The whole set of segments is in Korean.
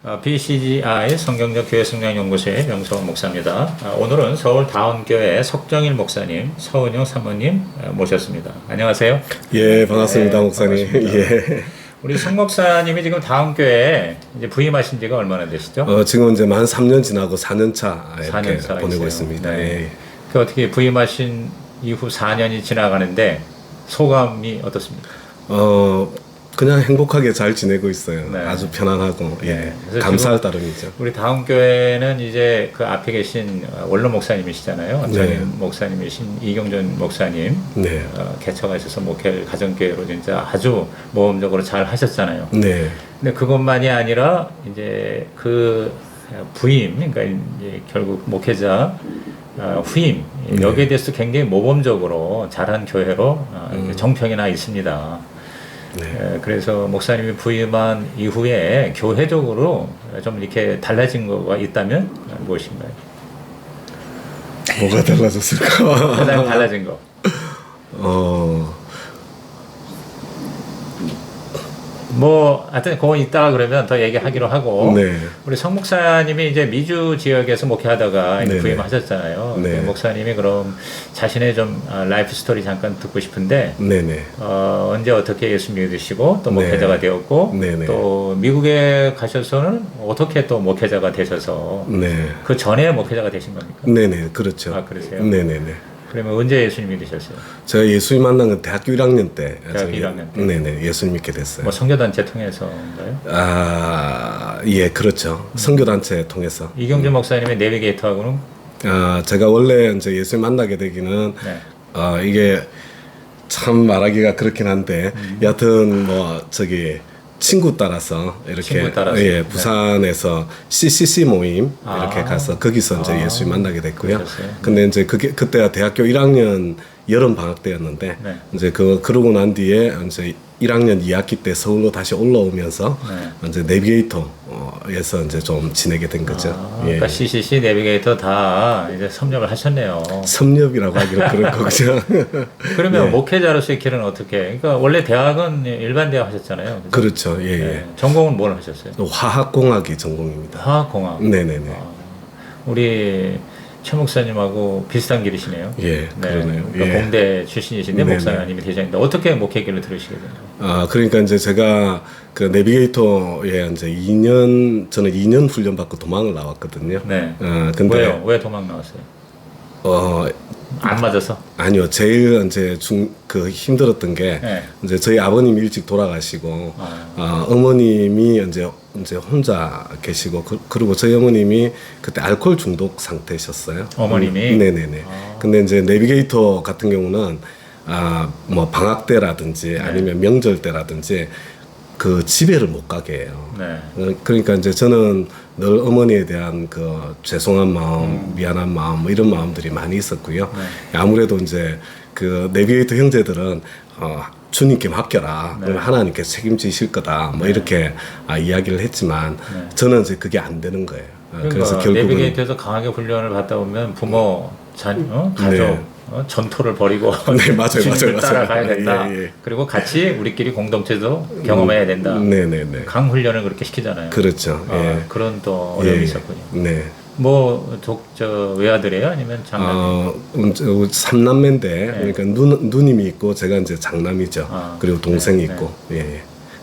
BCGI 성경적 교회성장연구소의 명성원 목사입니다. 오늘은 서울 다운교회 석정일 목사님, 서은영 사모님 모셨습니다. 안녕하세요. 예, 반갑습니다, 목사님. 반갑습니다. 예. 우리 송 목사님이 지금 다운교회에 이제 부임하신 지가 얼마나 되시죠? 지금 이제 만 3년 지나고 4년 차 이렇게 4년 차 보내고 있어요. 있습니다. 네. 예. 그 어떻게 부임하신 이후 4년이 지나가는데 소감이 어떻습니까? 그냥 행복하게 잘 지내고 있어요. 네. 아주 편안하고, 예. 그래서 감사할 따름이죠. 우리 다운교회는 이제 그 앞에 계신 원로 목사님이시잖아요. 원장님 네. 목사님이신 이경준 목사님 네. 개척가 있어서 목회를 가정교회로 진짜 아주 모범적으로 잘 하셨잖아요. 네. 근데 그것만이 아니라 이제 그 부임, 그러니까 이제 결국 목회자 후임 여기에 대해서 굉장히 모범적으로 잘한 교회로 정평이 나 있습니다. 네. 그래서 목사님이 부임한 이후에 교회적으로 좀 이렇게 달라진 거가 있다면 무엇인가요? 뭐가 달라졌을까? 가장 달라진 거. 뭐 하여튼 그거 있다가 그러면 더 얘기하기로 하고. 네. 우리 성 목사님이 이제 미주 지역에서 목회하다가 이제 네네. 부임하셨잖아요. 네. 목사님이 그럼 자신의 좀 라이프 스토리 잠깐 듣고 싶은데 네네. 언제 어떻게 예수 믿으시고 또 네. 목회자가 되었고 네네. 또 미국에 가셔서는 어떻게 또 목회자가 되셔서 네. 그 전에 목회자가 되신 겁니까? 네네. 그렇죠. 아, 그러세요? 네네네. 그러면 언제 예수님 믿으셨어요? 제가 예수님 만난 건 대학교 1학년 때. 대학교 1학년 때? 네네. 예수님 믿게 됐어요. 뭐 선교단체 통해서인가요? 예, 그렇죠. 선교단체 통해서. 이경준 목사님의 내비게이터하고는 제가 원래 이제 예수님 만나게 되기는 네. 이게 참 말하기가 그렇긴 한데 여하튼 뭐 저기 친구 따라서 이렇게 친구 따라서. 예, 부산에서 CCC 모임 이렇게 가서 거기서 이제 예수님 만나게 됐고요. 그러셨어요? 근데 이제 그때가 대학교 1학년 여름 방학 때였는데 네. 이제 그러고 난 뒤에 이제 1학년 2학기 때 서울로 다시 올라오면서 이제 내비게이터에서 이제 좀 지내게 된 거죠. 예. 그러니까 CCC 내비게이터 다 이제 섭렵을 하셨네요. 섭렵이라고 하기는 그럴 거죠. 그러면 예. 목회자로서의 길은 어떻게? 그러니까 원래 대학은 일반 대학 하셨잖아요. 그죠? 그렇죠. 예, 예. 네. 전공은 뭘 하셨어요? 화학공학이 전공입니다. 화학공학. 네네네. 우리 최 목사님하고 비슷한 길이시네요. 예, 그러네요. 그러니까 예. 공대 출신이신데 네네. 목사님이 되셨는데 어떻게 목회길을 들으시게 되나요? 그러니까 이제 제가 그 내비게이터에 이제 2년 훈련 받고 도망을 나왔거든요. 네. 근데 왜요? 왜 도망 나왔어요? 안 맞아서? 아니요. 제일 이제 힘들었던 게 네. 이제 저희 아버님이 일찍 돌아가시고 어머님이 이제 혼자 계시고 그리고 저희 어머님이 그때 알코올 중독 상태셨어요. 어머님이? 네네네. 근데 이제 내비게이터 같은 경우는 뭐 방학 때라든지 아니면 명절 때라든지 그 집에를 못 가게 해요. 네. 그러니까 이제 저는 늘 어머니에 대한 그 죄송한 마음, 미안한 마음, 뭐 이런 마음들이 많이 있었고요. 아무래도 이제 그 내비게이터 형제들은 주님께 맡겨라. 그럼 하나님께서 책임지실 거다. 뭐 이렇게 이야기를 했지만 저는 이제 그게 안 되는 거예요. 그러니까 그래서 결국은 내비게이터에서 강하게 훈련을 받다 보면 부모, 가족, 전토를 벌이고 네, 맞아요. 따라가야 된다. 예. 그리고 같이 우리끼리 공동체도 경험해야 된다. 네네네. 강 훈련을 그렇게 시키잖아요. 그렇죠. 예. 그런 또 어려움이 있었군요. 네. 뭐 외아들이에요? 아니면 장남? 삼남매인데 그러니까 누님이 있고 제가 이제 장남이죠. 그리고 동생이 네, 있고. 예.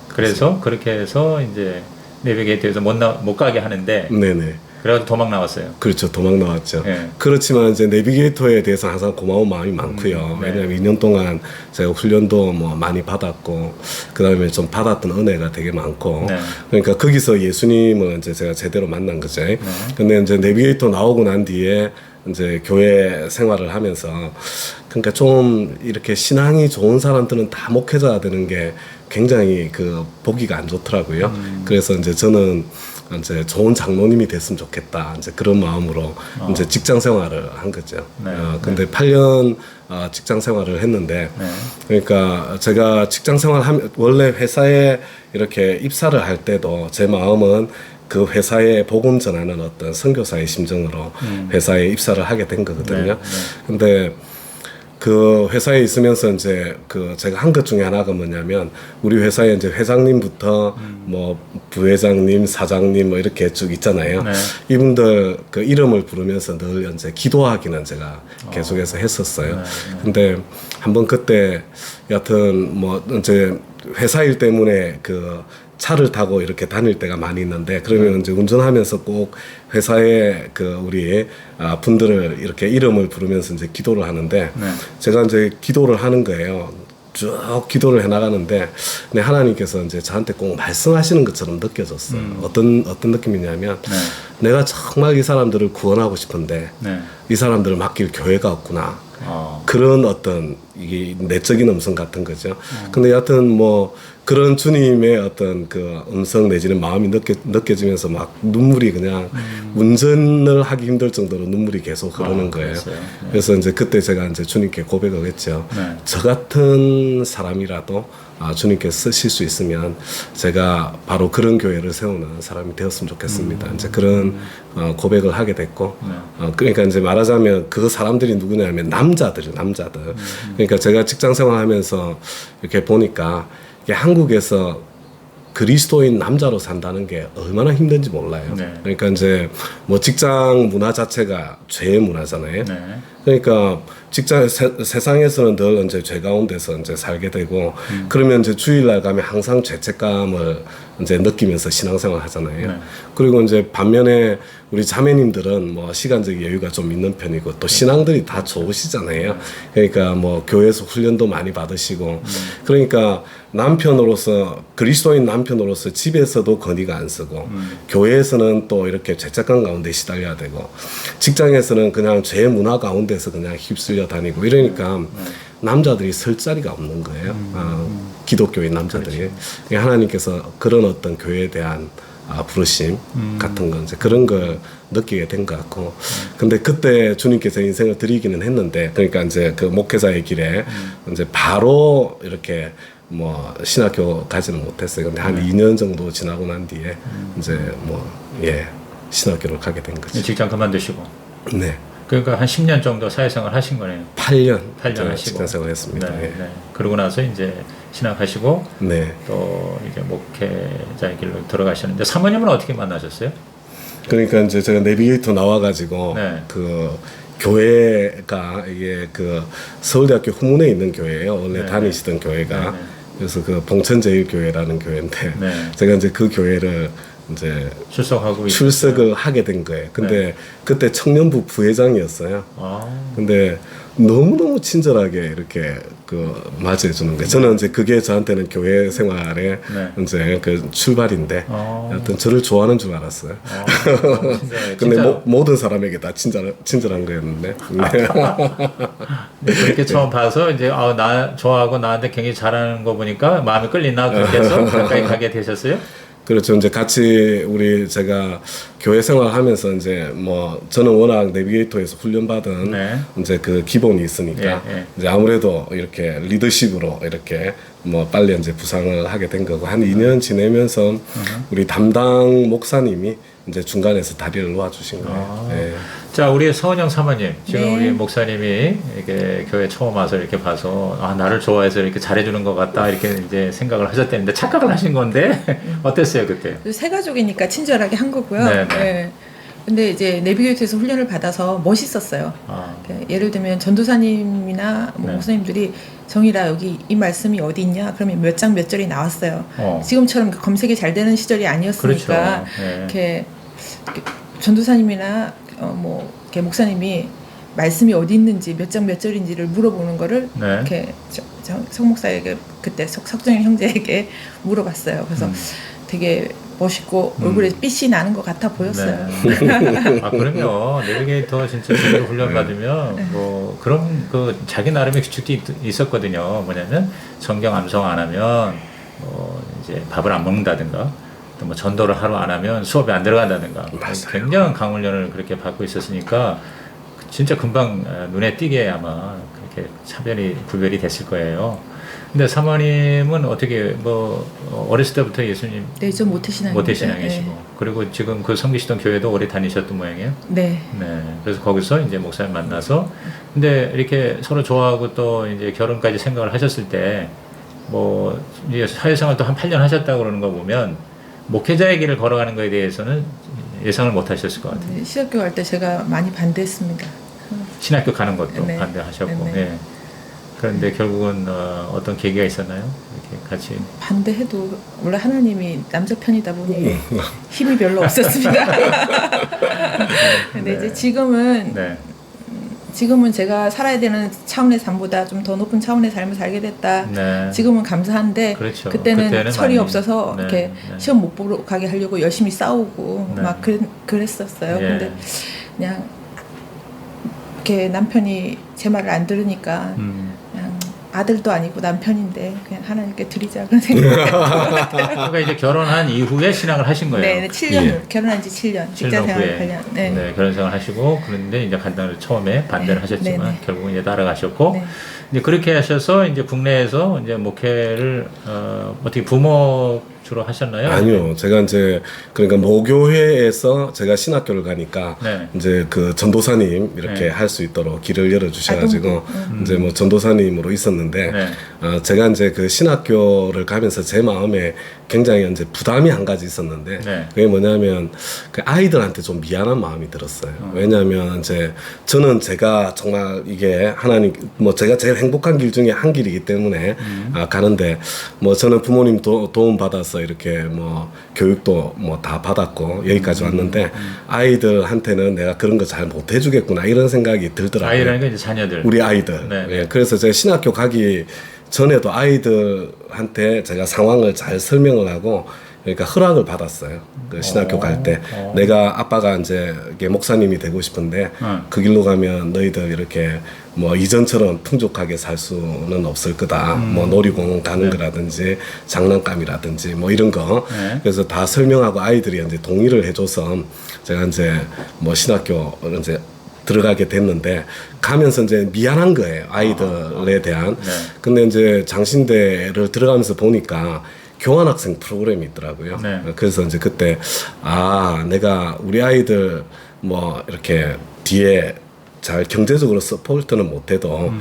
그래서 그렇게 해서 이제 내비게이터에서 못 가게 하는데 네네. 그래가지고 도망 나왔어요. 그렇죠. 도망 나왔죠. 네. 그렇지만 이제 내비게이터에 대해서 항상 고마운 마음이 많고요. 네. 왜냐하면 2년 동안 제가 훈련도 뭐 많이 받았고, 그 다음에 좀 받았던 은혜가 되게 많고, 네. 그러니까 거기서 예수님을 이제 제가 제대로 만난 거죠. 근데 이제 내비게이터 나오고 난 뒤에 이제 교회 생활을 하면서, 그러니까 좀 이렇게 신앙이 좋은 사람들은 다 목회자가 되는 게 굉장히 그 보기가 안 좋더라고요. 그래서 이제 저는 이제 좋은 장로님이 됐으면 좋겠다. 이제 그런 마음으로 이제 직장 생활을 한 거죠. 근데 8년 직장 생활을 했는데, 그러니까 제가 직장 생활 원래 회사에 이렇게 입사를 할 때도 제 마음은 그 회사에 복음 전하는 어떤 선교사의 심정으로 회사에 입사를 하게 된 거거든요. 근데 그 회사에 있으면서 이제 그 제가 한 것 중에 하나가 뭐냐면 우리 회사에 이제 회장님부터 뭐 부회장님, 사장님 뭐 이렇게 쭉 있잖아요. 네. 이분들 그 이름을 부르면서 늘 이제 기도하기는 제가 계속해서 했었어요. 네. 근데 한번 그때 여하튼 뭐 이제 회사 일 때문에 그 차를 타고 이렇게 다닐 때가 많이 있는데 그러면 이제 운전하면서 꼭 회사의 그 우리 분들을 이렇게 이름을 부르면서 이제 기도를 하는데 네. 제가 이제 기도를 하는 거예요. 쭉 기도를 해 나가는데 네, 하나님께서 이제 저한테 꼭 말씀하시는 것처럼 느껴졌어요. 어떤 느낌이냐면 내가 정말 이 사람들을 구원하고 싶은데 네. 이 사람들을 맡길 교회가 없구나. 그런 어떤 이게 내적인 음성 같은 거죠. 근데 여하튼 뭐 그런 주님의 어떤 그 음성 내지는 마음이 느껴지면서 막 눈물이 그냥 운전을 하기 힘들 정도로 눈물이 계속 흐르는 거예요. 그랬어요. 네. 그래서 이제 그때 제가 이제 주님께 고백을 했죠. 네. 저 같은 사람이라도 주님께서 쓰실 수 있으면 제가 바로 그런 교회를 세우는 사람이 되었으면 좋겠습니다. 이제 그런 고백을 하게 됐고, 그러니까 이제 말하자면 그 사람들이 누구냐면 남자들. 그러니까 제가 직장 생활하면서 이렇게 보니까 이게 한국에서 그리스도인 남자로 산다는 게 얼마나 힘든지 몰라요. 네. 그러니까 이제 뭐 직장 문화 자체가 죄의 문화잖아요. 네. 그러니까 세상에서는 늘 이제 죄 가운데서 이제 살게 되고 그러면 이제 주일날 가면 항상 죄책감을 이제 느끼면서 신앙생활 하잖아요. 네. 그리고 이제 반면에 우리 자매님들은 뭐 시간적 여유가 좀 있는 편이고 또 신앙들이 다 좋으시잖아요. 그러니까 뭐 교회에서 훈련도 많이 받으시고 그러니까 남편으로서 그리스도인 남편으로서 집에서도 건의가 안 쓰고 교회에서는 또 이렇게 죄책감 가운데 시달려야 되고 직장에서는 그냥 죄 문화 가운데서 그냥 휩쓸려 다니고 이러니까 남자들이 설 자리가 없는 거예요. 기독교인 남자들이. 하나님께서 그런 어떤 교회에 대한 부르심 같은 건 이제 그런 걸 느끼게 된 것 같고 근데 그때 주님께서 인생을 드리기는 했는데 그러니까 이제 그 목회자의 길에 이제 바로 이렇게 뭐 신학교 가지는 못했어요. 근데 한 2년 정도 지나고 난 뒤에 이제 뭐 신학교를 가게 된 거죠. 직장 그만두시고. 네. 그러니까 한 10년 정도 사회생활 하신 거네요. 8년 하시고. 직장생활 했습니다. 네, 네. 네. 그러고 나서 이제 신학하시고 네. 또 이제 목회자의 길로 들어가셨는데 사모님은 어떻게 만나셨어요? 그러니까 이제 제가 내비게이터 나와가지고 네. 그 교회가 이게 그 서울대학교 후문에 있는 교회예요. 원래 네. 다니시던 교회가. 네, 네. 그래서 그 봉천제일교회라는 교회인데 네. 제가 이제 그 교회를 이제 출석하고 출석을 하게 된 거예요. 근데 네. 그때 청년부 부회장이었어요. 아. 근데 너무너무 친절하게 이렇게 그 맞이해주는 거예요. 저는 이제 그게 저한테는 교회 생활의 네. 이제 그 출발인데 하여튼 저를 좋아하는 줄 알았어요. 근데 모든 사람에게 다 친절한 거였는데. 네, 그렇게 처음 봐서 이제 나 좋아하고 나한테 굉장히 잘하는 거 보니까 마음이 끌리나 그렇게 해서 가까이 가게 되셨어요? 그렇죠. 이제 같이 제가 교회 생활하면서 이제 뭐 저는 워낙 내비게이터에서 훈련받은 네. 이제 그 기본이 있으니까 이제 아무래도 이렇게 리더십으로 이렇게 뭐 빨리 이제 부상을 하게 된 거고 한 2년 지내면서 우리 담당 목사님이 이제 중간에서 다리를 놓아주신 거예요. 네. 자, 우리 서은영 사모님, 지금 네. 우리 목사님이 이렇게 교회 처음 와서 이렇게 봐서 나를 좋아해서 이렇게 잘해주는 것 같다 이렇게 이제 생각을 하셨다는데 착각을 하신 건데 어땠어요 그때? 새 가족이니까 친절하게 한 거고요. 네, 네. 네. 근데 이제 내비게이터에서 훈련을 받아서 멋있었어요. 예를 들면 전도사님이나 뭐 네. 목사님들이 정일아 여기 이 말씀이 어디 있냐? 그러면 몇 장 몇 절이 나왔어요. 지금처럼 검색이 잘 되는 시절이 아니었으니까 그렇죠. 네. 이렇게 전도사님이나 뭐 이렇게 목사님이 말씀이 어디 있는지 몇 장 몇 절인지를 물어보는 거를 네. 이렇게 석 목사에게 그때 석정일 형제에게 물어봤어요. 그래서 되게 멋있고 얼굴에 빛이 나는 것 같아 보였어요. 네. 그럼요. 내비게이터 진짜 제대로 훈련 받으면 뭐 그런 그 자기 나름의 규칙도 있었거든요. 뭐냐면 성경 암송 안 하면 이제 밥을 안 먹는다든가 또 뭐 전도를 하루 안 하면 수업에 안 들어간다든가 굉장한 강훈련을 그렇게 받고 있었으니까 진짜 금방 눈에 띄게 아마 그렇게 구별이 됐을 거예요. 근데 사모님은 어떻게 뭐 어렸을 때부터 예수님 네, 좀 모태신앙입니다. 모태신앙이시고 그리고 지금 그 섬기시던 교회도 오래 다니셨던 모양이에요. 네. 네. 그래서 거기서 이제 목사님 만나서 근데 이렇게 서로 좋아하고 또 이제 결혼까지 생각을 하셨을 때 뭐 이제 사회생활도 한 8년 하셨다고 그러는 거 보면 목회자의 길을 걸어가는 거에 대해서는 예상을 못 하셨을 것 같아요. 네, 신학교 갈 때 제가 많이 반대했습니다. 신학교 가는 것도 네. 반대하셨고. 네. 예. 그런데 결국은 어떤 계기가 있었나요? 이렇게 같이. 반대해도 원래 하나님이 남자 편이다 보니 힘이 별로 없었습니다. 근데 네. 이제 지금은 네. 지금은 제가 살아야 되는 차원의 삶보다 좀 더 높은 차원의 삶을 살게 됐다. 네. 지금은 감사한데 그렇죠. 그때는 철이 많이, 없어서 네, 이렇게 네. 시험 못 보러 가게 하려고 열심히 싸우고 네. 막 그랬었어요. 예. 근데 그냥 이렇게 남편이 제 말을 안 들으니까 그냥 아들도 아니고 남편인데 그냥 하나님께 드리자 그런 생각. 그러니까 이제 결혼한 이후에 신앙을 하신 거예요. 네, 7년 예. 결혼한 지 7년 7년 직장 생활 후에 8년. 네. 네, 결혼 생활 하시고 그런데 이제 간단히 처음에 반대를 네, 하셨지만 네, 네. 결국은 이제 따라가셨고 네. 이제 그렇게 하셔서 이제 국내에서 이제 목회를 어떻게 부모 주로 하셨나요? 아니요. 제가 이제 그러니까 모교회에서 제가 신학교를 가니까 네. 이제 그 전도사님 이렇게 네. 할 수 있도록 길을 열어 주셔 가지고 아동부. 이제 뭐 전도사님으로 있었는데 네. 제가 이제 그 신학교를 가면서 제 마음에 굉장히 이제 부담이 한 가지 있었는데 네. 그게 뭐냐면 그 아이들한테 좀 미안한 마음이 들었어요. 왜냐하면 이제 저는 제가 정말 이게 하나님 뭐 제가 제일 행복한 길 중에 한 길이기 때문에 가는데 뭐 저는 부모님 도움 받아서 이렇게 뭐 교육도 뭐 다 받았고 여기까지 왔는데 아이들한테는 내가 그런 거 잘 못 해주겠구나 이런 생각이 들더라고요. 아이라는 게 이제 자녀들. 우리 아이들. 네. 예, 그래서 제가 신학교 가기 전에도 아이들한테 제가 상황을 잘 설명을 하고 그러니까 허락을 받았어요. 그 신학교 갈 때 내가 아빠가 이제 이게 목사님이 되고 싶은데 그 길로 가면 너희들 이렇게 뭐 이전처럼 풍족하게 살 수는 없을 거다. 뭐 놀이공원 가는 거라든지 장난감이라든지 뭐 이런 거. 네. 그래서 다 설명하고 아이들이 이제 동의를 해줘서 제가 이제 뭐 신학교 이제 들어가게 됐는데 가면서 이제 미안한 거예요. 아이들에 대한. 네. 근데 이제 장신대를 들어가면서 보니까 교환학생 프로그램이 있더라고요. 네. 그래서 이제 그때 내가 우리 아이들 뭐 이렇게 뒤에 잘 경제적으로 서포트는 못해도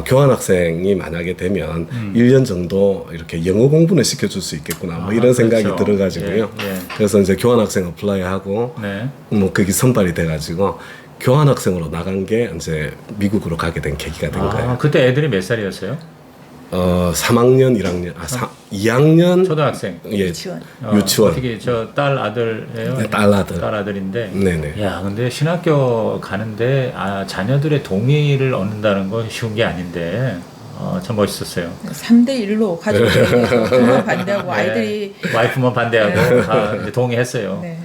교환학생이 만약에 되면 1년 정도 이렇게 영어 공부는 시켜줄 수 있겠구나 뭐 이런 생각이 그렇죠. 들어가지고요. 예, 예. 그래서 이제 교환학생 어플라이하고 네. 뭐 그게 선발이 돼가지고 교환학생으로 나간 게 이제 미국으로 가게 된 계기가 된 거예요. 그때 애들이 몇 살이었어요? 3학년, 1학년, 2학년 초등학생. 예, 유치원. 유치원. 어떻게 저 딸 아들이에요? 네, 딸 아들. 딸 아들인데. 네네. 야, 근데 신학교 가는데 자녀들의 동의를 얻는다는 건 쉬운 게 아닌데 참 멋있었어요. 3대 1로 가족들이 부모가 반대하고 아이들이 와이프만 반대하고 다 이제 동의했어요. 네.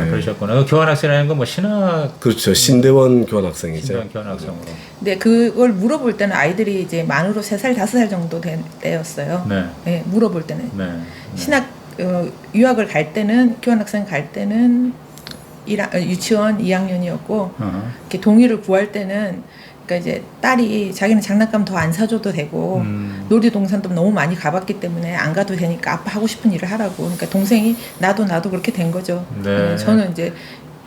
그러셨구나. 교환학생이라는 건 뭐 신학 그렇죠. 신대원 교환학생이죠. 신대원 교환학생으로. 근데 그걸 물어볼 때는 아이들이 이제 만으로 3살, 5살 정도 된 때였어요. 네. 네, 물어볼 때는. 네. 신학 유학을 갈 때는 교환학생 갈 때는 유치원 2학년이었고 이렇게 동의를 구할 때는 그러니까 이제 딸이 자기는 장난감 더 안 사줘도 되고 놀이동산도 너무 많이 가봤기 때문에 안 가도 되니까 아빠 하고 싶은 일을 하라고. 그러니까 동생이 나도 그렇게 된 거죠. 네. 저는 이제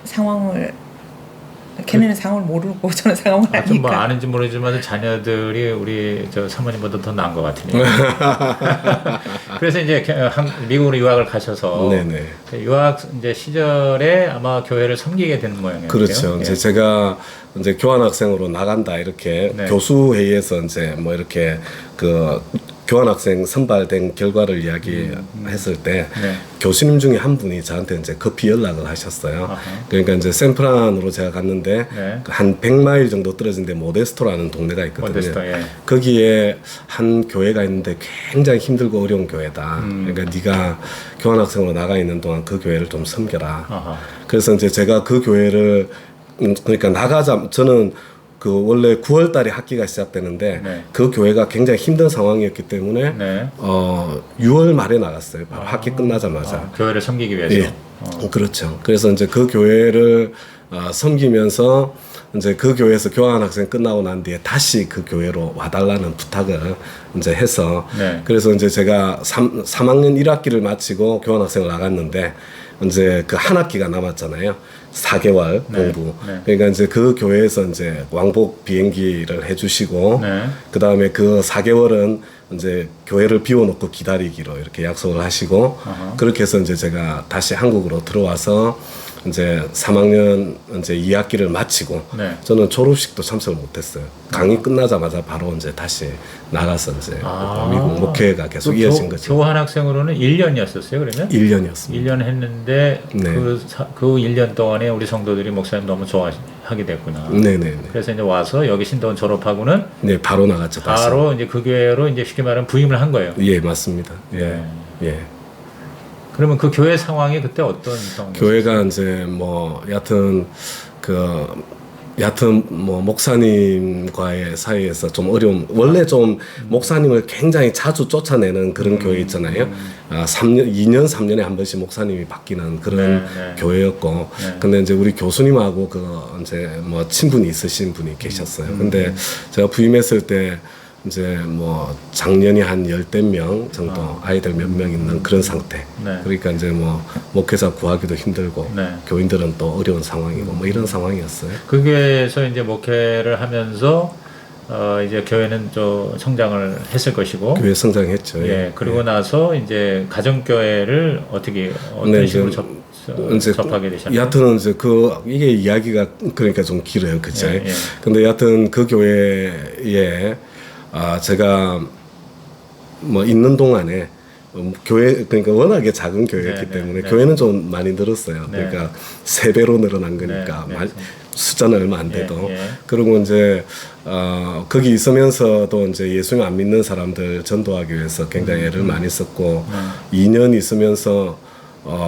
상황을 걔네는 상황을 모르고 저는 상황을 좀 뭐 아니까. 아는지 모르지만 자녀들이 우리 저 사모님보다 더 나은 것 같으니까. 그래서 이제 미국으로 유학을 가셔서 네네. 유학 이제 시절에 아마 교회를 섬기게 되는 모양이에요. 그렇죠. 이제 제가 이제 교환학생으로 나간다 이렇게 네. 교수 회의에서 이제 뭐 이렇게 그 교환학생 선발된 결과를 이야기했을 때 네. 교수님 중에 한 분이 저한테 이제 급히 연락을 하셨어요. 아하. 그러니까 이제 샌프란으로 제가 갔는데 네. 한 100마일 정도 떨어진 데 모데스토라는 동네가 있거든요. 모데스토, 예. 거기에 한 교회가 있는데 굉장히 힘들고 어려운 교회다. 그러니까 네가 교환학생으로 나가 있는 동안 그 교회를 좀 섬겨라. 아하. 그래서 이제 제가 그 교회를 그러니까 저는 그 원래 9월 달에 학기가 시작되는데 네. 그 교회가 굉장히 힘든 상황이었기 때문에 네. 6월 말에 나갔어요. 바로 학기 끝나자마자. 교회를 섬기기 위해서. 예. 그렇죠. 그래서 이제 그 교회를 섬기면서 이제 그 교회에서 교환학생 끝나고 난 뒤에 다시 그 교회로 와달라는 부탁을 이제 해서 네. 그래서 이제 제가 3학년 1학기를 마치고 교환학생을 나갔는데 이제 그 한 학기가 남았잖아요. 4개월 네. 공부. 네. 그러니까 이제 그 교회에서 이제 왕복 비행기를 해주시고 네. 그 다음에 그 4개월은 이제 교회를 비워놓고 기다리기로 이렇게 약속을 하시고 그렇게 해서 이제 제가 다시 한국으로 들어와서 이제 3학년 이제 2학기를 마치고 네. 저는 졸업식도 참석을 못했어요. 강의 끝나자마자 바로 이제 다시 나가서 이제 미국 목회가 계속 이어진 거죠. 교환학생으로는 1년이었었어요, 그러면? 1년이었습니다. 1년 했는데 네. 그 1년 동안에 우리 성도들이 목사님 너무 좋아하게 됐구나. 네네네. 그래서 이제 와서 여기 신도원 졸업하고는 네, 바로 나갔죠. 다시. 바로 이제 그 교회로 이제 쉽게 말하면 부임을 한 거예요. 예, 맞습니다. 예, 네. 예. 그러면 그 교회 상황이 그때 어떤 상황이었어요? 교회가 이제 뭐 여하튼 뭐 목사님과의 사이에서 좀 어려움. 원래 좀 목사님을 굉장히 자주 쫓아내는 그런 교회 있잖아요. 2년 3년에 한 번씩 목사님이 바뀌는 그런 네. 교회였고. 네. 근데 이제 우리 교수님하고 이제 뭐 친분이 있으신 분이 계셨어요. 근데 제가 부임했을 때 이제 뭐 작년이 한 10명 정도 아이들 몇 명 있는 그런 상태. 네. 그러니까 이제 뭐 목회자 구하기도 힘들고 네. 교인들은 또 어려운 상황이고 뭐 이런 상황이었어요. 그 교회에서 이제 목회를 하면서 이제 교회는 좀 성장을 했을 것이고, 교회 성장했죠. 예, 그리고 나서 이제 가정교회를 어떤 네, 식으로 이제 접하게 되셨나요? 여하튼 이제 이게 이야기가 그러니까 좀 길어요, 그죠? 예, 예. 근데 여하튼 그 교회에 제가 뭐 있는 동안에 교회 그러니까 워낙에 작은 교회였기 네, 때문에 네. 교회는 좀 많이 늘었어요. 네. 그러니까 3배로 늘어난 거니까 네, 네. 숫자는 얼마 안 돼도 예, 예. 그리고 이제 거기 있으면서도 이제 예수님 안 믿는 사람들 전도하기 위해서 굉장히 애를 많이 썼고 2년 있으면서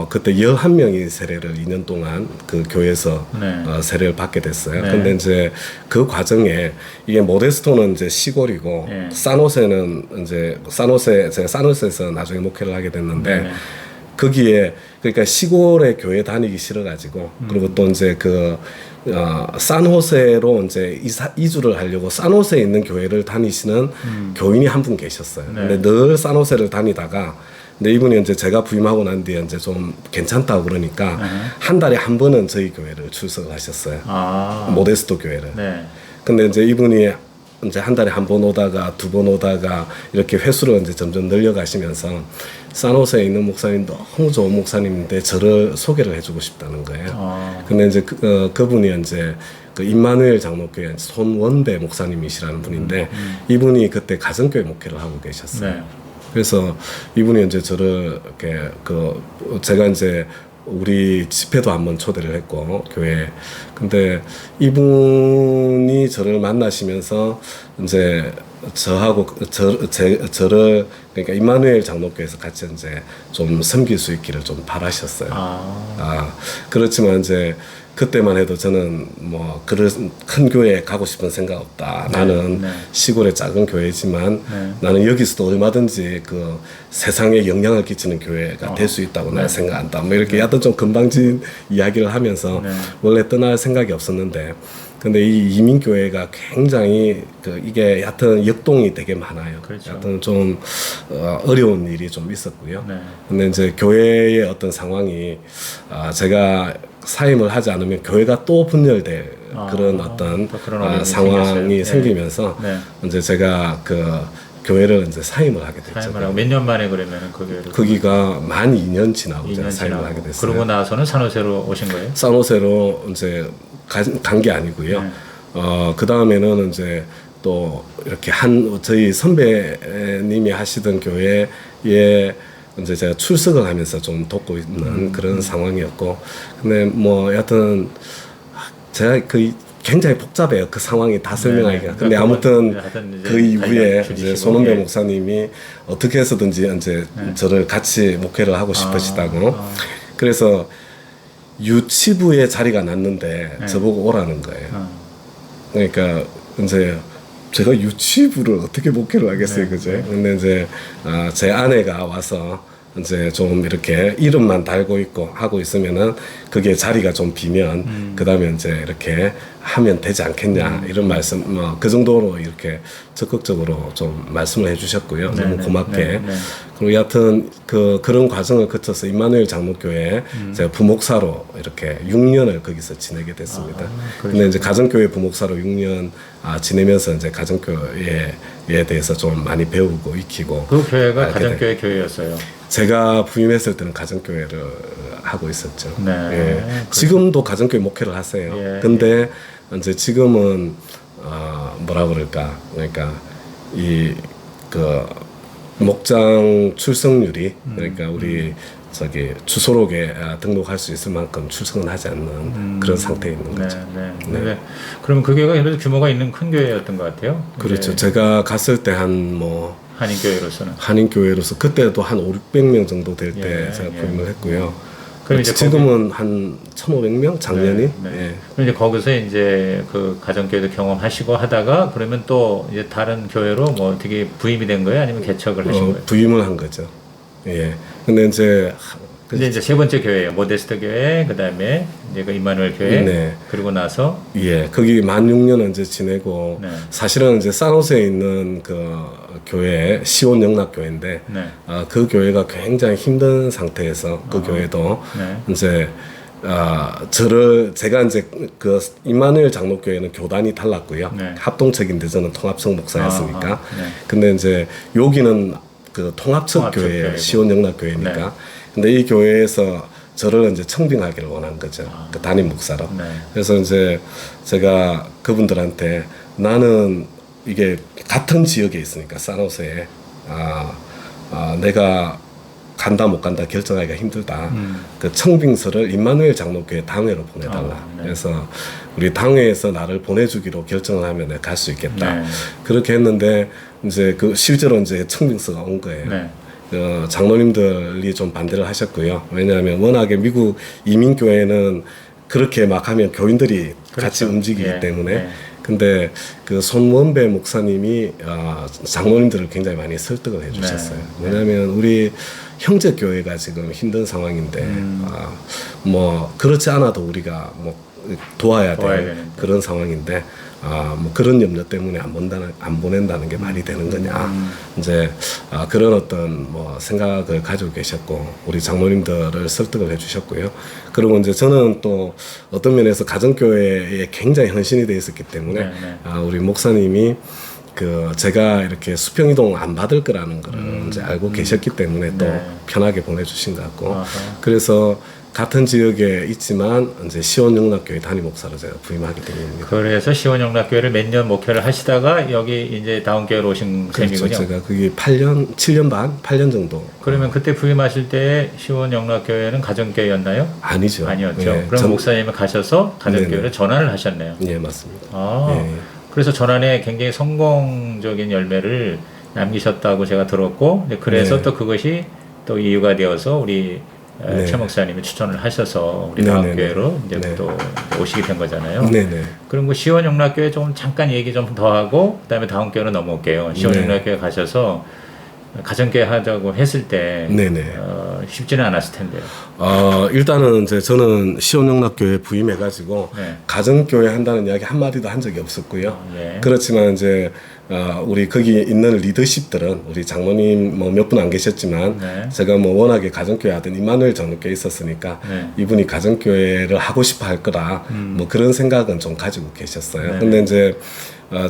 그때 11명이 세례를 2년 동안 그 교회에서 네. 세례를 받게 됐어요. 네. 근데 이제 그 과정에 이게 모데스토는 이제 시골이고 네. 산호세는 제가 산호세에서 나중에 목회를 하게 됐는데 네. 거기에 그러니까 시골에 교회 다니기 싫어가지고 그리고 또 이제 산호세로 이제 이주를 하려고 산호세에 있는 교회를 다니시는 교인이 한 분 계셨어요. 네. 근데 늘 산호세를 다니다가 근데 이분이 이제 제가 부임하고 난 뒤에 이제 좀 괜찮다고 그러니까 한 달에 한 번은 저희 교회를 출석을 하셨어요. 모데스토 교회를. 네. 근데 이제 이분이 이제 한 달에 한 번 오다가 2번 오다가 이렇게 횟수를 이제 점점 늘려가시면서 산호세에 있는 목사님 너무 좋은 목사님인데 저를 소개를 해주고 싶다는 거예요. 근데 이제 그분이 이제 그 임마누엘 장로교회 손원배 목사님이시라는 분인데 이분이 그때 가정교회 목회를 하고 계셨어요. 네. 그래서 이분이 이제 저를 이렇게 제가 이제 우리 집회도 한번 초대를 했고 교회. 근데 이분이 저를 만나시면서 이제 저하고 저를 그러니까 임마누엘 장로교회에서 같이 이제 좀 섬길 수 있기를 좀 바라셨어요. 그렇지만 이제 그때만 해도 저는 뭐 그런 큰 교회에 가고 싶은 생각 없다. 나는 시골의 작은 교회지만 나는 여기서도 얼마든지 그 세상에 영향을 끼치는 교회가 될 수 있다고 나는 생각한다. 뭐 이렇게 약간 좀 건방진 이야기를 하면서 원래 떠날 생각이 없었는데 근데 이 이민교회가 굉장히 이게 하여튼 역동이 되게 많아요. 그렇죠. 하여튼 좀 어려운 일이 좀 있었고요. 네. 근데 이제 교회의 어떤 상황이 제가 사임을 하지 않으면 교회가 또 분열될 그런 어떤 또 그런 어려움이 상황이 생겼어요. 생기면서 네. 이제 제가 교회를 이제 사임을 하게 됐죠. 사임을 하고 몇 년 만에 그러면 그 교회를 거기가 만 2년 지나고 제가 2년 사임을 지나고 하게 됐어요. 그러고 나서는 산호세로 오신 거예요? 산호세로 이제 간 게 아니고요. 네. 그 다음에는 이제 또 이렇게 저희 선배님이 하시던 교회에 이제 제가 출석을 하면서 좀 돕고 있는 그런 상황이었고, 근데 뭐 여하튼 제가 굉장히 복잡해요. 그 상황이 다 설명하기가. 네. 근데 아무튼 이제 그 이후에 줄이시고, 이제 손원배 예. 목사님이 어떻게 해서든지 이제 저를 같이 목회를 하고 싶으시다고. 그래서 유치부에 자리가 났는데 저보고 오라는 거예요. 그러니까 이제 제가 유치부를 어떻게 목회를 하겠어요, 그죠? 근데 이제 제 아내가 와서 이제 좀 이렇게 이름만 달고 있고 하고 있으면은 그게 자리가 좀 비면 그다음에 이제 이렇게 하면 되지 않겠냐 이런 말씀 뭐 그 정도로 이렇게 적극적으로 좀 말씀을 해주셨고요. 너무 고맙게. 그리고 여하튼 그런 과정을 거쳐서 임마누엘 장로교회 제가 부목사로 이렇게 6년을 거기서 지내게 됐습니다. 근데 이제 가정교회 부목사로 6년 지내면서 이제 가정교회에 대해서 좀 많이 배우고 익히고. 그 교회가 가정교회 교회였어요. 제가 부임했을 때는 가정교회를 하고 있었죠. 네. 예. 지금도 가정교회 목회를 하세요. 예, 근데 이제 지금은 뭐라 그럴까? 그러니까 목장 출석률이 그러니까 우리 저기 주소록에 등록할 수 있을 만큼 출석은 하지 않는 그런 상태에 있는 거죠. 네. 그러면 그 교회가 그래도 규모가 있는 큰 교회였던 것 같아요. 그렇죠. 제가 갔을 때 한인교회로서는 한인교회로서 그때도 한 500명 정도 될 때 제가 부임을 했고요. 그럼 이제 지금은 한 1,500명 작년이. 그럼 이제 거기서 이제 그 가정교회도 경험하시고 하다가 그러면 또 이제 다른 교회로 뭐 어떻게 부임이 된 거예요? 아니면 개척을 하신 거예요? 부임을 한 거죠. 예. 근데 이제 세 번째 교회예요. 모데스트 교회, 그다음에 이제 그 임마누엘 교회, 그리고 나서 거기 만 6년 이제 지내고 사실은 이제 산호세에 있는 그 교회 시온 영락교회인데 그 교회가 굉장히 힘든 상태에서 그 교회도 이제 제가 이제 그 임마누엘 장로교회는 교단이 달랐고요. 합동책인데 저는 통합청 목사였으니까. 근데 이제 여기는 그 통합적 교회 시온 영락교회니까. 근데 이 교회에서 저를 이제 청빙하기를 원한 거죠. 그 담임 목사로. 그래서 이제 제가 그분들한테 나는 이게 같은 지역에 있으니까 산호세에 내가 간다 못 간다 결정하기가 힘들다. 그 청빙서를 임마누엘 장로교회 당회로 보내달라. 그래서 우리 당회에서 나를 보내주기로 결정을 하면 내가 갈 수 있겠다. 그렇게 했는데 이제 실제로 이제 청빙서가 온 거예요. 장로님들이 좀 반대를 하셨고요. 왜냐하면 워낙에 미국 이민교회는 그렇게 막 하면 교인들이 같이 움직이기 때문에. 근데 그 손원배 목사님이 장로님들을 굉장히 많이 설득을 해주셨어요. 왜냐하면 우리 형제 교회가 지금 힘든 상황인데 뭐 그렇지 않아도 우리가 뭐 도와야 될 그런 상황인데 뭐 그런 염려 때문에 안 보낸다는 게 말이 되는 거냐. 이제 그런 어떤 뭐 생각을 가지고 계셨고 우리 장로님들을 설득을 해주셨고요. 그리고 이제 저는 또 어떤 면에서 가정교회에 굉장히 헌신이 되어 있었기 때문에 우리 목사님이 제가 이렇게 수평이동 안 받을 거라는 거를 이제 알고 계셨기 때문에 또 편하게 보내주신 것 같고 그래서 같은 지역에 있지만 이제 시온영락교회 담임 목사로 제가 부임하게 된 겁니다. 그래서 시온영락교회를 몇 년 목회를 하시다가 여기 이제 다운교회로 오신 셈이군요. 제가 그게 7년 반, 8년 정도. 그러면 그때 부임하실 때 시온영락교회는 가정교회였나요? 아니죠. 아니었죠. 그럼 목사님이 가셔서 가정교회로 전환을 하셨네요. 네, 맞습니다. 그래서 전환에 굉장히 성공적인 열매를 남기셨다고 제가 들었고, 그래서 또 그것이 또 이유가 되어서 우리 최 목사님이 추천을 하셔서 우리 다운교회로 이제 또 오시게 된 거잖아요. 그럼 그 시온영락교회 좀 잠깐 얘기 좀 더 하고 그다음에 다운교회로 넘어올게요. 시온영락교회 가셔서 가정교회 하자고 했을 때 쉽지는 않았을 텐데요. 일단은 이제 저는 시온영락교회 부임해가지고 가정교회 한다는 이야기 한 마디도 한 적이 없었고요. 그렇지만 이제 우리 거기 있는 리더십들은 우리 장로님 뭐 몇 분 안 계셨지만 제가 뭐 워낙에 가정교회 하던 임마누엘 장로교회 있었으니까 이분이 가정교회를 하고 싶어 할 거라 뭐 그런 생각은 좀 가지고 계셨어요. 근데 이제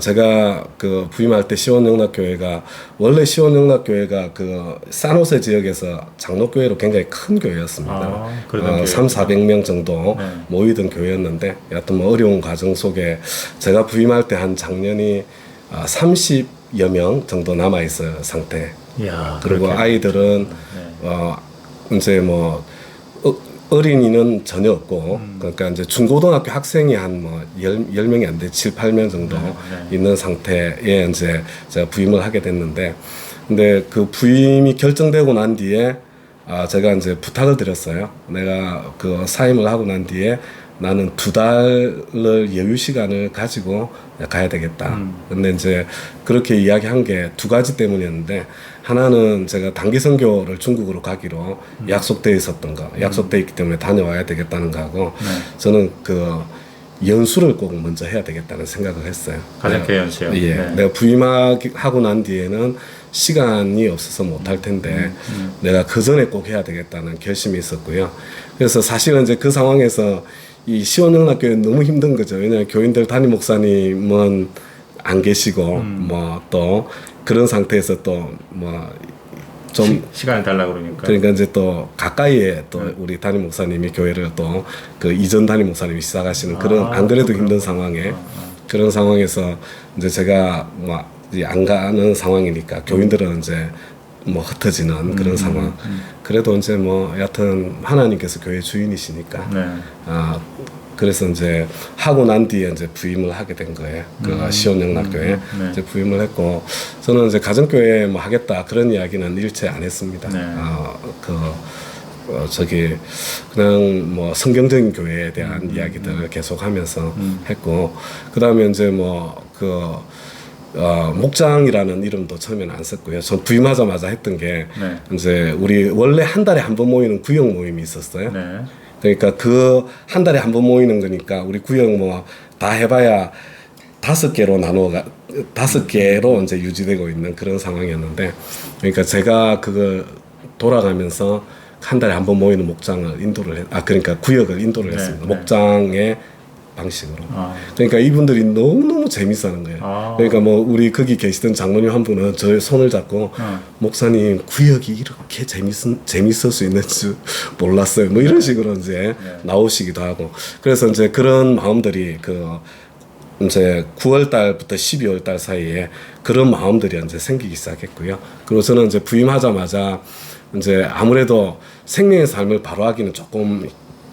제가 그 부임할 때 시온영락교회가 원래 시온영락교회가 그 산호세 지역에서 장로교회로 굉장히 큰 교회였습니다. 300~400명 정도 모이던 교회였는데 여하튼 뭐 어려운 과정 속에 제가 부임할 때 한 작년이 30여 명 정도 남아 있어요 상태. 그리고 아이들은 이제 뭐 어린이는 전혀 없고 그러니까 이제 중고등학교 학생이 한 뭐 10명이 안 돼 7~8명 정도 있는 상태에 이제 제가 부임을 하게 됐는데 근데 그 부임이 결정되고 난 뒤에 제가 이제 부탁을 드렸어요. 내가 그 사임을 하고 난 뒤에 나는 2달을 여유 시간을 가지고 가야 되겠다. 근데 이제 그렇게 이야기한 게 2가지 때문이었는데, 하나는 제가 단기 선교를 중국으로 가기로 약속돼 있었던 거, 약속돼 있기 때문에 다녀와야 되겠다는 거하고, 저는 그 연수를 꼭 먼저 해야 되겠다는 생각을 했어요. 가정교회 연수요. 예, 네. 내가 부임하고 난 뒤에는 시간이 없어서 못할 텐데 내가 그 전에 꼭 해야 되겠다는 결심이 있었고요. 그래서 사실은 이제 그 상황에서 이 시원영락교회 너무 힘든 거죠. 왜냐하면 교인들 담임 목사님은 안 계시고 뭐 또 그런 상태에서 또 뭐 좀 시간을 달라고 그러니까. 그러니까 이제 또 가까이에 또 우리 담임 목사님이 교회를 또 그 이전 담임 목사님이 시작하시는 그런 안 그래도 힘든 상황에 그런 상황에서 이제 제가 뭐 안 가는 상황이니까 교인들은 이제 뭐 흩어지는 그런 상황. 그래도 이제 뭐 여하튼 하나님께서 교회 주인이시니까 네. 그래서 이제 하고 난 뒤에 이제 부임을 하게 된 거예요. 그 시온영락교회 네. 이제 부임을 했고, 저는 이제 가정교회 뭐 하겠다 그런 이야기는 일체 안 했습니다. 네. 저기 그냥 뭐 성경적인 교회에 대한 이야기들을 계속하면서 했고, 그 다음에 이제 목장이라는 이름도 처음에는 안 썼고요. 전 부임하자마자 했던 게 네. 이제 우리 원래 한 달에 한 번 모이는 구역 모임이 있었어요. 네. 그러니까 그 한 달에 한 번 모이는 거니까 우리 구역 뭐 다 해봐야 5개로 이제 유지되고 있는 그런 상황이었는데, 그러니까 제가 그걸 돌아가면서 한 달에 한 번 모이는 목장을 그러니까 구역을 인도를 네, 했습니다. 네. 목장의 방식으로. 그러니까 이분들이 너무너무 재밌어하는 거예요. 그러니까 뭐 우리 거기 계시던 장로님 한 분은 저의 손을 잡고 목사님 구역이 이렇게 재밌을 수 있는 줄 몰랐어요. 뭐 이런 식으로 이제 나오시기도 하고. 그래서 이제 그런 마음들이 이제 9월 달부터 12월 달 사이에 그런 마음들이 이제 생기기 시작했고요. 그리고 저는 이제 부임하자마자 이제 아무래도 생명의 삶을 바로 하기는 조금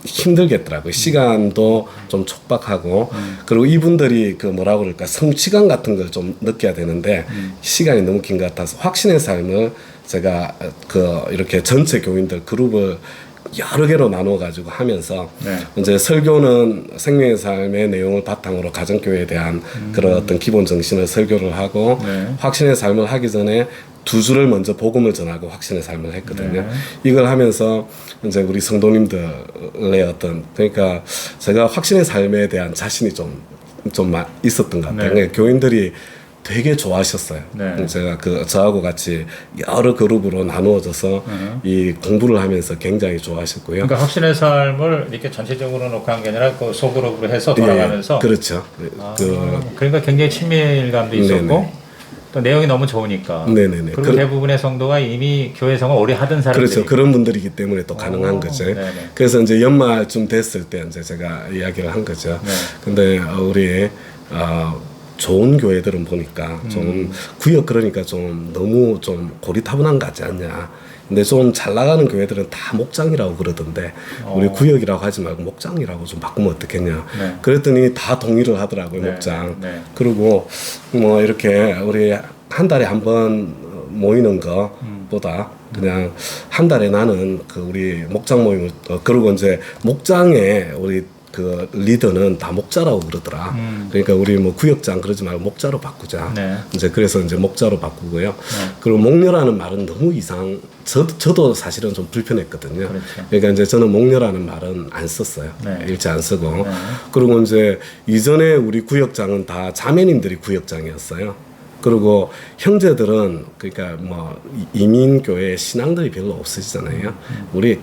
힘들겠더라고요. 시간도 좀 촉박하고, 그리고 이분들이 그 뭐라고 그럴까, 성취감 같은 걸 좀 느껴야 되는데 시간이 너무 긴 것 같아서 확신의 삶을 제가 이렇게 전체 교인들 그룹을 여러 개로 나눠 가지고 하면서 이제 설교는 생명의 삶의 내용을 바탕으로 가정교회에 대한 그런 어떤 기본 정신을 설교를 하고, 확신의 삶을 하기 전에 2주를 먼저 복음을 전하고 확신의 삶을 했거든요. 이걸 하면서 이제 우리 성도님들의 그러니까 제가 확신의 삶에 대한 자신이 좀 있었던 것 같아요. 그러니까 교인들이 되게 좋아하셨어요. 제가 저하고 같이 여러 그룹으로 나누어져서 이 공부를 하면서 굉장히 좋아하셨고요. 그러니까 확신의 삶을 이렇게 전체적으로 놓고 한 게 아니라 그 소그룹으로 해서 돌아가면서. 그렇죠. 그러니까 굉장히 친밀감도 있었고. 네네. 또 내용이 너무 좋으니까. 네네네. 그리고 대부분의 성도가 이미 교회 생활 오래 하던 사람들이. 그렇죠. 그런 분들이기 때문에 또 가능한 거죠. 네네. 그래서 이제 연말쯤 됐을 때 이제 제가 이야기를 한 거죠. 근데 우리 좋은 교회들은 보니까 좀 구역 그러니까 좀 너무 좀 고리타분한 거 같지 않냐. 근데 좀 잘 나가는 교회들은 다 목장이라고 그러던데 우리 구역이라고 하지 말고 목장이라고 좀 바꾸면 어떻겠냐. 그랬더니 다 동의를 하더라고요. 목장. 그리고 뭐 이렇게 우리 한 달에 한 번 모이는 거보다 그냥 한 달에 나는 우리 목장 모임을 그리고 이제 목장에 우리 리더는 다 목자라고 그러더라. 그러니까 우리 뭐 구역장 그러지 말고 목자로 바꾸자. 이제 그래서 이제 목자로 바꾸고요. 그리고 목녀라는 말은 너무 저도 사실은 좀 불편했거든요. 그렇죠. 그러니까 이제 저는 목녀라는 말은 안 썼어요. 일체 안 쓰고. 그리고 이제 이전에 우리 구역장은 다 자매님들이 구역장이었어요. 그리고 형제들은 그러니까 뭐 이민교회 신앙들이 별로 없으시잖아요. 우리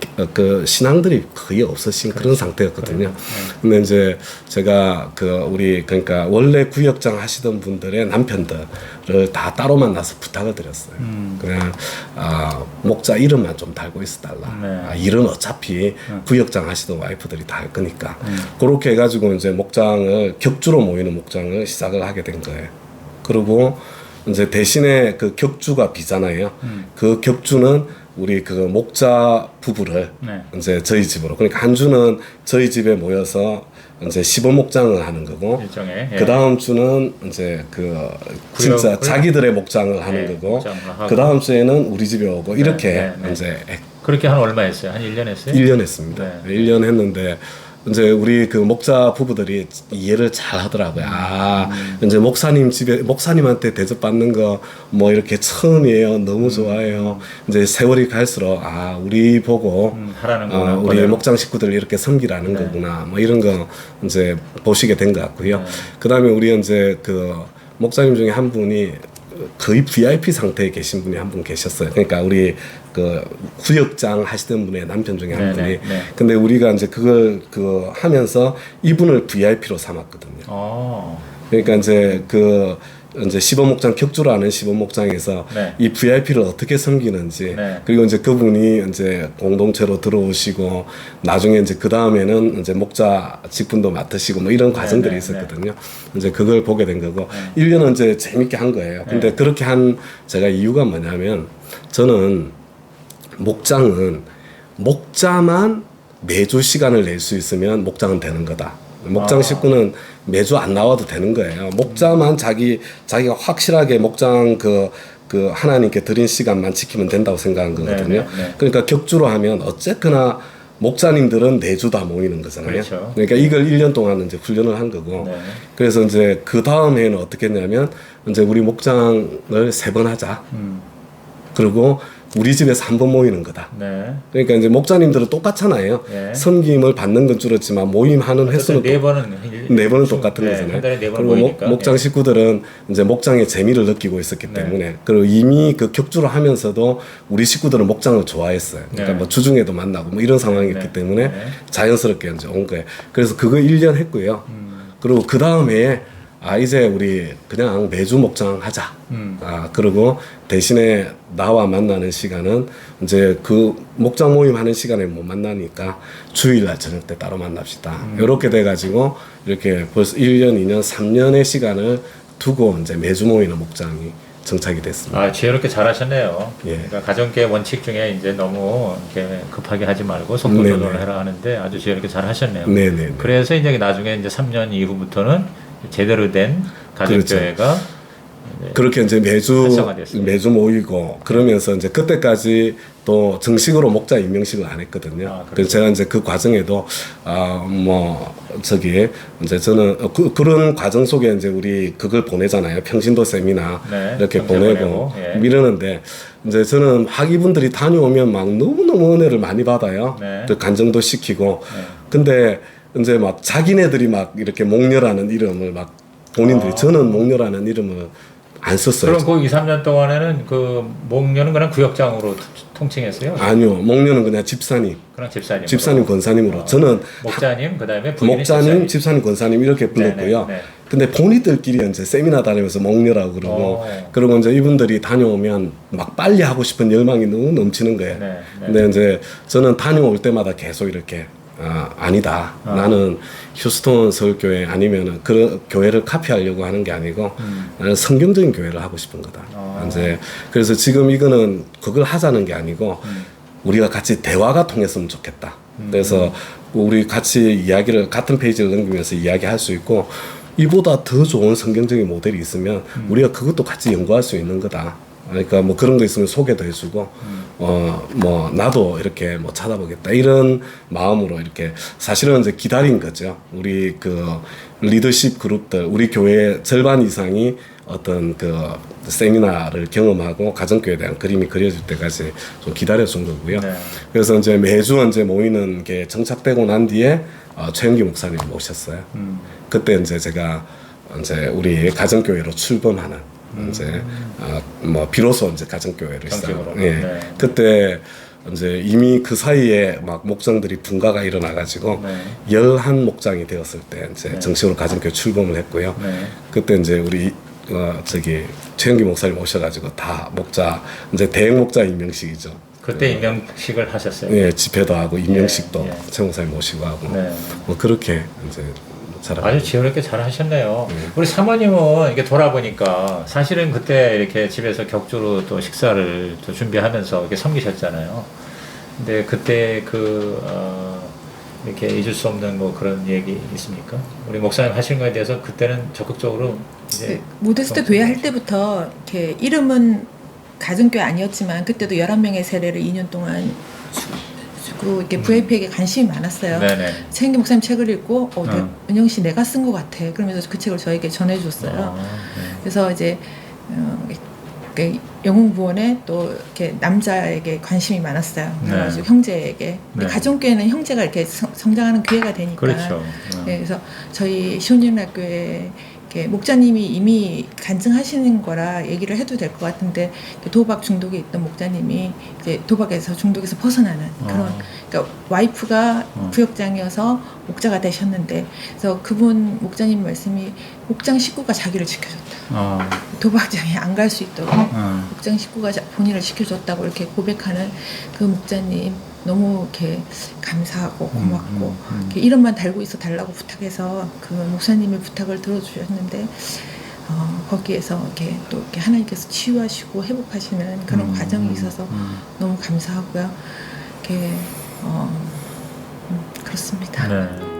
신앙들이 거의 없으신 그런 상태였거든요. 근데 이제 제가 우리 그러니까 원래 구역장 하시던 분들의 남편들을 다 따로 만나서 부탁을 드렸어요. 그냥 목자 이름만 좀 달고 있어 달라. 일은 어차피 구역장 하시던 와이프들이 다 할 거니까. 그렇게 해가지고 이제 목장을 격주로 모이는 목장을 시작을 하게 된 거예요. 그리고 이제 대신에 격주가 비잖아요. 그 격주는 우리 목자 부부를 이제 저희 집으로, 그러니까 한 주는 저희 집에 모여서 이제 15목장을 하는 거고, 그 다음 주는 이제 진짜 자기들의 목장을 하는 거고, 그 다음 주에는 우리 집에 오고 이렇게 이제 그렇게 한 얼마 했어요? 한 1년 했어요? 1년 했습니다. 1년 했는데 이제 우리 그 목자 부부들이 이해를 잘 하더라고요. 이제 목사님한테 대접받는 거 뭐 이렇게 처음이에요. 너무 좋아해요. 이제 세월이 갈수록 우리 보고 하라는 거구나. 우리 그래요. 목장 식구들 이렇게 섬기라는 네. 거구나. 뭐 이런 거 이제 보시게 된 것 같고요. 네. 그다음에 우리 이제 그 목사님 중에 한 분이 거의 VIP 상태에 계신 분이 한 분 계셨어요. 그러니까 우리 그 구역장 하시던 분의 남편 중에 한 네, 분이. 네, 네. 근데 우리가 이제 그걸 하면서 이분을 VIP로 삼았거든요. 그러니까 이제 시범목장 격주라는 시범목장에서 네. 이 VIP를 어떻게 섬기는지 네. 그리고 이제 그분이 이제 공동체로 들어오시고 나중에 이제 그 다음에는 이제 목자 직분도 맡으시고 뭐 이런 과정들이 네, 있었거든요. 이제 그걸 보게 된 거고 1년은 이제 재밌게 한 거예요. 근데 네. 그렇게 한 제가 이유가 뭐냐면 저는 목장은 목자만 매주 시간을 낼 수 있으면 목장은 되는 거다. 목장 식구는 매주 안 나와도 되는 거예요. 목자만 자기가 확실하게 목장 그 하나님께 드린 시간만 지키면 된다고 생각한 거거든요. 네. 그러니까 격주로 하면 어쨌거나 목자님들은 4주 다 모이는 거잖아요. 그렇죠. 그러니까 이걸 1년 동안 이제 훈련을 한 거고. 네. 그래서 이제 그 다음 해에는 어떻게 했냐면 이제 우리 목장을 3번 하자. 그리고 우리 집에서 한 번 모이는 거다. 네. 그러니까 이제 목자님들은 똑같잖아요. 네. 섬김을 받는 건 줄었지만 모임하는 횟수는 네 번은 네 번은 똑같은 네, 거잖아요. 한 달에 4번 그리고 모이니까. 목장 식구들은 이제 목장의 재미를 느끼고 있었기 네. 때문에 그리고 이미 그 격주를 하면서도 우리 식구들은 목장을 좋아했어요. 그러니까 네. 뭐 주중에도 만나고 뭐 이런 상황이었기 네. 때문에 네. 자연스럽게 이제 온 거예요. 그래서 그거 1년 했고요. 그리고 그 다음에 이제 우리 그냥 매주 목장 하자. 그리고 대신에 나와 만나는 시간은 이제 그 목장 모임 하는 시간에 못 만나니까 주일날 저녁 때 따로 만납시다. 이렇게 돼가지고 이렇게 벌써 1년, 2년, 3년의 시간을 두고 이제 매주 모이는 목장이 정착이 됐습니다. 지혜롭게 잘하셨네요. 예. 그러니까 가정계 원칙 중에 이제 너무 이렇게 급하게 하지 말고 속도 네네. 조절을 해라 하는데 아주 지혜롭게 잘하셨네요. 네네. 그래서 이제 나중에 이제 3년 이후부터는 제대로 된 가정교회가 그렇게 이제 활성화됐어요. 매주 모이고 그러면서 이제 그때까지 또 정식으로 목자 임명식을 안 했거든요. 그래서 제가 이제 그 과정에도 이제 저는 그런 과정 속에 이제 우리 그걸 보내잖아요. 평신도 세미나 네, 이렇게 경제 보내고 예. 이러는데 이제 저는 학위분들이 다녀오면 막 너무너무 은혜를 많이 받아요. 네. 또 간증도 시키고 네. 근데 이제 막 자기네들이 막 이렇게 목녀라는 이름을 막 본인들이 저는 목녀라는 이름을 안 썼어요. 그럼 그 2, 3년 동안에는 그 목녀는 그냥 구역장으로 통칭했어요? 아니요, 목녀는 그냥 집사님, 그냥 집사님. 집사님 권사님으로. 저는 목자님, 그다음에 부인이 목자님, 집사님, 권사님 이렇게 불렀고요. 네. 근데 본인들끼리 이제 세미나 다니면서 목녀라고 그러고, 그리고 이제 이분들이 다녀오면 막 빨리 하고 싶은 열망이 너무 넘치는 거예요. 네. 근데 이제 저는 다녀올 때마다 계속 이렇게 아니다. 나는 휴스톤 서울교회 아니면은 그런 교회를 카피하려고 하는 게 아니고 나는 성경적인 교회를 하고 싶은 거다. 이제 그래서 지금 이거는 그걸 하자는 게 아니고 우리가 같이 대화가 통했으면 좋겠다. 그래서 우리 같이 이야기를 같은 페이지를 넘기면서 이야기할 수 있고 이보다 더 좋은 성경적인 모델이 있으면 우리가 그것도 같이 연구할 수 있는 거다. 그러니까 뭐 그런 거 있으면 소개도 해주고 뭐 나도 이렇게 뭐 찾아보겠다 이런 마음으로 이렇게 사실은 이제 기다린 거죠. 우리 그 리더십 그룹들 우리 교회 절반 이상이 어떤 그 세미나를 경험하고 가정교회에 대한 그림이 그려질 때까지 좀 기다려준 거고요. 네. 그래서 이제 매주 이제 모이는 게 정착되고 난 뒤에 최영기 목사님 모셨어요. 그때 이제 제가 이제 우리 가정교회로 출범하는 이제 뭐 비로소 이제 가정교회를 정식으로. 예. 네. 그때 이제 이미 그 사이에 막 목장들이 분가가 일어나가지고 네. 11목장이 되었을 때 이제 정식으로 가정교회 출범을 했고요. 네. 그때 이제 우리 최영기 목사님 오셔가지고 다 목자 이제 대행 목자 임명식이죠. 그때 임명식을 하셨어요. 예, 집회도 하고 임명식도 예. 최 목사님 모시고 하고 네. 뭐 그렇게 이제 잘하고. 아주 지혜롭게 잘 하셨네요. 우리 사모님은 이렇게 돌아보니까 사실은 그때 이렇게 집에서 격주로 또 식사를 또 준비하면서 이렇게 섬기셨잖아요. 근데 그때 이렇게 잊을 수 없는 뭐 그런 얘기 있습니까? 우리 목사님 하신 거에 대해서 그때는 적극적으로 이제 모데스트 교회 할 때부터 이렇게 이름은 가정교회 아니었지만 그때도 11명의 세례를 2년 동안 자꾸 이렇게 VIP에게 관심이 많았어요. 네네. 최인기 목사님 책을 읽고 어. 은영 씨 내가 쓴 것 같아. 그러면서 그 책을 저에게 전해줬어요. 네. 그래서 이제 영웅부원에 또 이렇게 남자에게 관심이 많았어요. 네. 그래가지고 형제에게. 근데 네. 가정교회는 형제가 이렇게 성장하는 기회가 되니까. 그렇죠. 네, 그래서 저희 시온연합교회 이렇게 목자님이 이미 간증하시는 거라 얘기를 해도 될 것 같은데 도박 중독에 있던 목자님이 이제 도박에서 중독에서 벗어나는 그런 그러니까 와이프가 부역장이어서 목자가 되셨는데 그래서 그분 목자님 말씀이 목장 식구가 자기를 지켜줬다. 도박장에 안 갈 수 있도록 목장 식구가 본인을 지켜줬다고 이렇게 고백하는 그 목자님 너무 이렇게 감사하고 고맙고 이렇게 이름만 달고 있어 달라고 부탁해서 그 목사님의 부탁을 들어주셨는데 거기에서 이렇게 또 이렇게 하나님께서 치유하시고 회복하시는 그런 과정이 있어서 너무 감사하고요. 이렇게 그렇습니다. 네.